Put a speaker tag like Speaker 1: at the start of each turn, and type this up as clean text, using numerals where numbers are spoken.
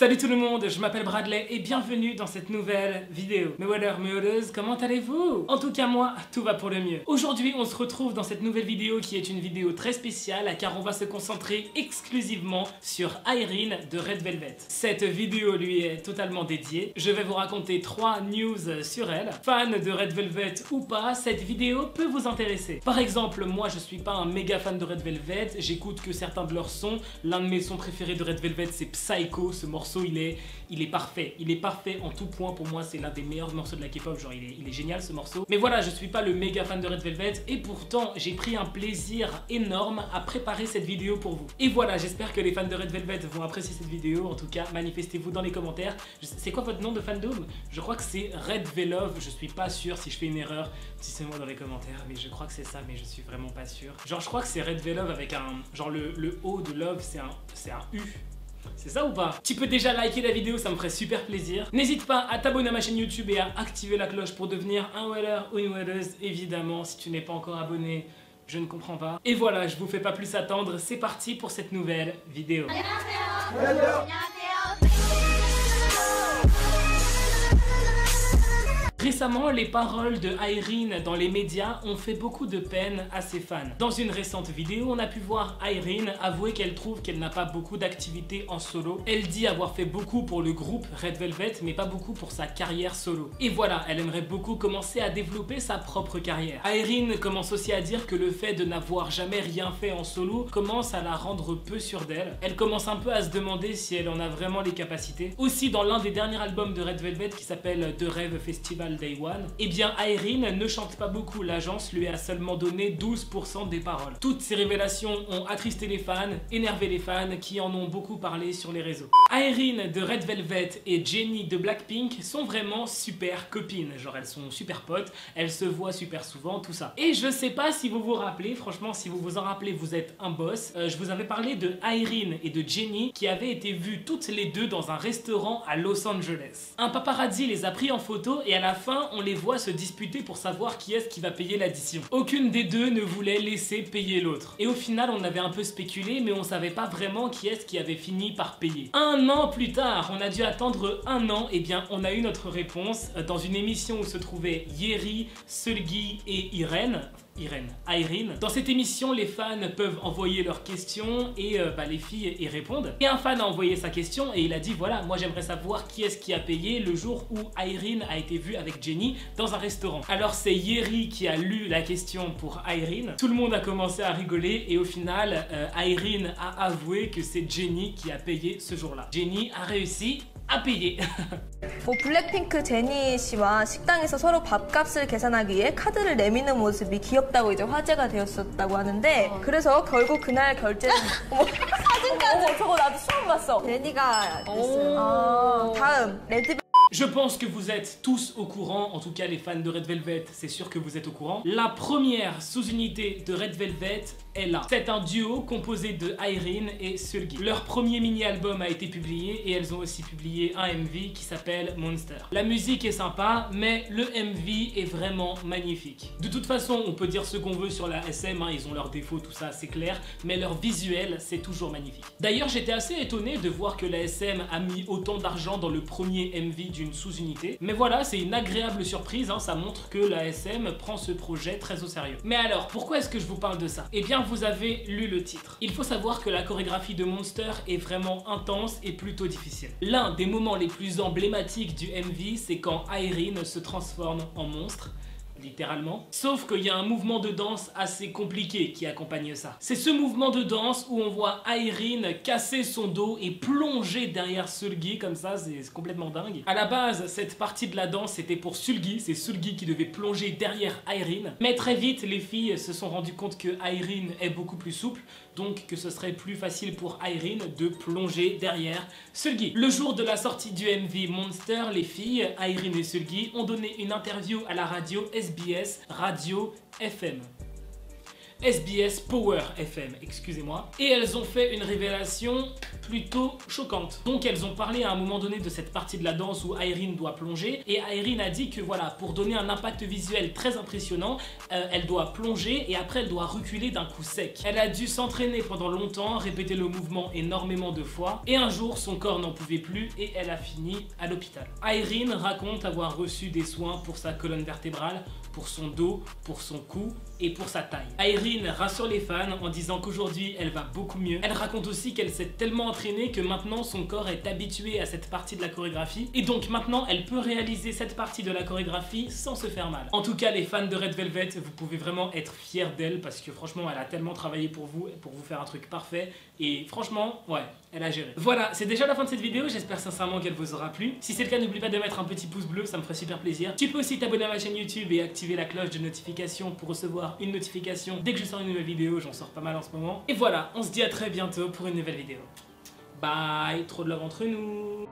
Speaker 1: Salut tout le monde, je m'appelle Bradley et bienvenue dans cette nouvelle vidéo. Mes wallers, mes walleuses, comment allez-vous? En tout cas moi, tout va pour le mieux. Aujourd'hui on se retrouve dans cette nouvelle vidéo qui est une vidéo très spéciale car on va se concentrer exclusivement sur Irene de Red Velvet. Cette vidéo lui est totalement dédiée. Je vais vous raconter 3 news sur elle. Fan de Red Velvet ou pas, cette vidéo peut vous intéresser. Par exemple, moi je suis pas un méga fan de Red Velvet, j'écoute que certains de leurs sons. L'un de mes sons préférés de Red Velvet c'est Psycho, ce morceau il est parfait, il est parfait en tout point. Pour moi c'est l'un des meilleurs morceaux de la K-pop, genre il est génial ce morceau. Mais voilà, je suis pas le méga fan de Red Velvet et pourtant j'ai pris un plaisir énorme à préparer cette vidéo pour vous. Et voilà, j'espère que les fans de Red Velvet vont apprécier cette vidéo. En tout cas, manifestez-vous dans les commentaires. C'est quoi votre nom de fandom? Je crois que c'est Red Velove, je suis pas sûr. Si je fais une erreur, dites-moi dans les commentaires, mais je crois que c'est ça, mais je suis vraiment pas sûr. Genre je crois que c'est Red Velove avec un... genre le O de Love c'est un U. C'est ça ou pas? Tu peux déjà liker la vidéo, ça me ferait super plaisir. N'hésite pas à t'abonner à ma chaîne YouTube et à activer la cloche pour devenir un weller ou une welleuse. Évidemment, si tu n'es pas encore abonné, je ne comprends pas. Et voilà, je vous fais pas plus attendre, c'est parti pour cette nouvelle vidéo. Récemment, les paroles de Irene dans les médias ont fait beaucoup de peine à ses fans. Dans une récente vidéo, on a pu voir Irene avouer qu'elle trouve qu'elle n'a pas beaucoup d'activités en solo. Elle dit avoir fait beaucoup pour le groupe Red Velvet, mais pas beaucoup pour sa carrière solo. Et voilà, elle aimerait beaucoup commencer à développer sa propre carrière. Irene commence aussi à dire que le fait de n'avoir jamais rien fait en solo commence à la rendre peu sûre d'elle. Elle commence un peu à se demander si elle en a vraiment les capacités. Aussi, dans l'un des derniers albums de Red Velvet qui s'appelle The Rave Festival Day One, et bien Irene ne chante pas beaucoup, l'agence lui a seulement donné 12% des paroles. Toutes ces révélations ont attristé les fans, énervé les fans qui en ont beaucoup parlé sur les réseaux. Irene de Red Velvet et Jennie de Blackpink sont vraiment super copines, genre elles sont super potes, elles se voient super souvent, tout ça. Et je sais pas si vous vous rappelez, franchement si vous vous en rappelez vous êtes un boss, je vous avais parlé de Irene et de Jennie qui avaient été vues toutes les deux dans un restaurant à Los Angeles. Un paparazzi les a pris en photo et à la fin on les voit se disputer pour savoir qui est-ce qui va payer l'addition. Aucune des deux ne voulait laisser payer l'autre. Et au final on avait un peu spéculé mais on savait pas vraiment qui est-ce qui avait fini par payer. Un an plus tard, on a dû attendre un an, et bien on a eu notre réponse dans une émission où se trouvaient Yeri, Seulgi et Irene. Dans cette émission, les fans peuvent envoyer leurs questions et les filles y répondent. Et un fan a envoyé sa question et il a dit voilà, moi j'aimerais savoir qui est-ce qui a payé le jour où Irene a été vue avec Jennie dans un restaurant. Alors c'est Yeri qui a lu la question pour Irene. Tout le monde a commencé à rigoler et au final, Irene a avoué que c'est Jennie qui a payé ce jour-là. Jennie a réussi à payer.
Speaker 2: 뭐 블랙핑크 제니 씨와 식당에서 서로 밥값을 계산하기 위해 카드를 내미는 모습이 귀엽다고 이제 화제가 되었었다고 하는데 그래서 결국 그날 결제는 사진까지 저거 나도 처음 봤어. 제니가 됐어요. 다음 레드
Speaker 1: Je pense que vous êtes tous au courant, en tout cas les fans de Red Velvet, c'est sûr que vous êtes au courant. La première sous-unité de Red Velvet est là. C'est un duo composé de Irene et Seulgi. Leur premier mini-album a été publié et elles ont aussi publié un MV qui s'appelle Monster. La musique est sympa, mais le MV est vraiment magnifique. De toute façon, on peut dire ce qu'on veut sur la SM, hein, ils ont leurs défauts, tout ça, c'est clair, mais leur visuel, c'est toujours magnifique. D'ailleurs, j'étais assez étonné de voir que la SM a mis autant d'argent dans le premier MV d'une sous-unité. Mais voilà, c'est une agréable surprise, hein, ça montre que la SM prend ce projet très au sérieux. Mais alors, pourquoi est-ce que je vous parle de ça? Eh bien, vous avez lu le titre. Il faut savoir que la chorégraphie de Monster est vraiment intense et plutôt difficile. L'un des moments les plus emblématiques du MV, c'est quand Irene se transforme en monstre. Littéralement. Sauf qu'il y a un mouvement de danse assez compliqué qui accompagne ça. C'est ce mouvement de danse où on voit Irene casser son dos et plonger derrière Seulgi comme ça, c'est complètement dingue. À la base, cette partie de la danse c'était pour Seulgi, c'est Seulgi qui devait plonger derrière Irene. Mais très vite, les filles se sont rendues compte que Irene est beaucoup plus souple, donc que ce serait plus facile pour Irene de plonger derrière Seulgi. Le jour de la sortie du MV Monster, les filles, Irene et Seulgi, ont donné une interview à la radio SBS Radio FM. SBS Power FM, excusez-moi. Et elles ont fait une révélation plutôt choquante. Donc elles ont parlé à un moment donné de cette partie de la danse où Irene doit plonger, et Irene a dit que voilà, pour donner un impact visuel très impressionnant, elle doit plonger et après elle doit reculer d'un coup sec. Elle a dû s'entraîner pendant longtemps, répéter le mouvement énormément de fois, et un jour son corps n'en pouvait plus et elle a fini à l'hôpital. Irene raconte avoir reçu des soins pour sa colonne vertébrale, pour son dos, pour son cou et pour sa taille. Irene rassure les fans en disant qu'aujourd'hui elle va beaucoup mieux. Elle raconte aussi qu'elle s'est tellement entraînée que maintenant son corps est habitué à cette partie de la chorégraphie et donc maintenant elle peut réaliser cette partie de la chorégraphie sans se faire mal. En tout cas, les fans de Red Velvet, vous pouvez vraiment être fiers d'elle parce que franchement elle a tellement travaillé pour vous faire un truc parfait et franchement ouais, elle a géré. Voilà, c'est déjà la fin de cette vidéo, j'espère sincèrement qu'elle vous aura plu. Si c'est le cas, n'oublie pas de mettre un petit pouce bleu, ça me ferait super plaisir. Tu peux aussi t'abonner à ma chaîne YouTube et activer la cloche de notification pour recevoir une notification dès que je sors une nouvelle vidéo, j'en sors pas mal en ce moment. Et voilà, on se dit à très bientôt pour une nouvelle vidéo. Bye, trop de love entre nous.